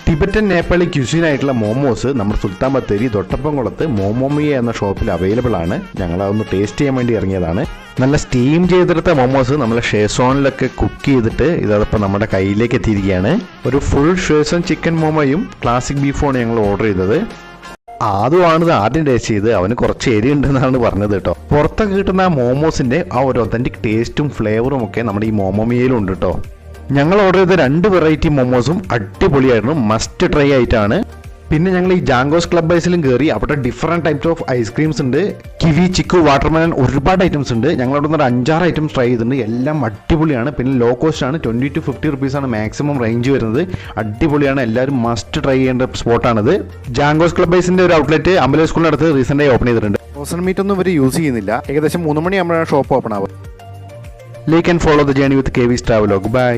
Tibetan Nepali ക്യൂസിനായിട്ടുള്ള momos നമ്മുടെ സുൽത്താൻ ബത്തേരി തൊട്ടപ്പംകുളത്ത് മോമോമിയ എന്ന ഷോപ്പിൽ അവൈലബിൾ ആണ്. ഞങ്ങൾ അതൊന്ന് ടേസ്റ്റ് ചെയ്യാൻ വേണ്ടി ഇറങ്ങിയതാണ്. നല്ല സ്റ്റീം ചെയ്തെടുത്ത മോമോസ് നമ്മൾ ഷേസോണിലൊക്കെ കുക്ക് ചെയ്തിട്ട് ഇതപ്പോൾ നമ്മുടെ കയ്യിലേക്ക് എത്തിയിരിക്കുകയാണ്. ഒരു ഫുൾ ഷേസോൺ ചിക്കൻ മോമോയും ക്ലാസിക് ബീഫുമാണ് ഞങ്ങൾ ഓർഡർ ചെയ്തത്. ആദ്യമാണിത് ആദ്യം ടേസ്റ്റ് ചെയ്ത് അവന് കുറച്ച് എരി ഉണ്ടെന്നാണ് പറഞ്ഞത് കേട്ടോ. പുറത്തൊക്കെ കിട്ടുന്ന ആ മോമോസിന്റെ ആ ഒരു ഒത്തന്റിക് ടേസ്റ്റും ഫ്ലേവറും ഒക്കെ നമ്മുടെ ഈ മോമോമിയയിലും ഉണ്ട് കേട്ടോ. ഞങ്ങൾ ഓർഡർ ചെയ്ത 2 വെറൈറ്റി മോമോസും അടിപൊളിയായിരുന്നു, മസ്റ്റ് ട്രൈ ആയിട്ടാണ്. പിന്നെ ഞങ്ങൾ ഈ ജാങ്കോസ് ക്ലബ് ഐസിലും കയറി. അവിടെ ഡിഫറെൻറ്റ് ടൈപ്സ് ഓഫ് ഐസ്ക്രീംസ് ഉണ്ട്. കിവി, ചിക്കു, വാട്ടർമെലൺ, ഒരുപാട് ഐറ്റംസ് ഉണ്ട്. ഞങ്ങൾ അവിടെ നിന്ന് 5-6 ഐറ്റംസ് ട്രൈ ചെയ്തിട്ടുണ്ട്. എല്ലാം അടിപൊളിയാണ്. പിന്നെ ലോ കോസ്റ്റ് ആണ്, 20 to 50 റുപ്പീസാണ് മാക്സിമം റേഞ്ച് വരുന്നത്. അടിപൊളിയാണ്, എല്ലാവരും മസ്റ്റ് ട്രൈ ചെയ്യേണ്ട സ്പോട്ടാണിത്. ജാങ്കോസ് ക്ലബ് ഐസിൻ്റെ ഒരു ഔട്ട്ലെറ്റ് അമ്പലം സ്കൂളിൻ്റെ അടുത്ത് റീസെൻ്റായി ഓപ്പൺ ചെയ്തിട്ടുണ്ട്. ഫ്രോസൺ മീറ്റ് ഒന്നും ഇവർ യൂസ് ചെയ്യുന്നില്ല. ഏകദേശം 3 മണിയാകുമ്പോഴാണ് ഷോപ്പ് ഓപ്പൺ ആവുക. Like and follow the journey with KV's Travelog. By.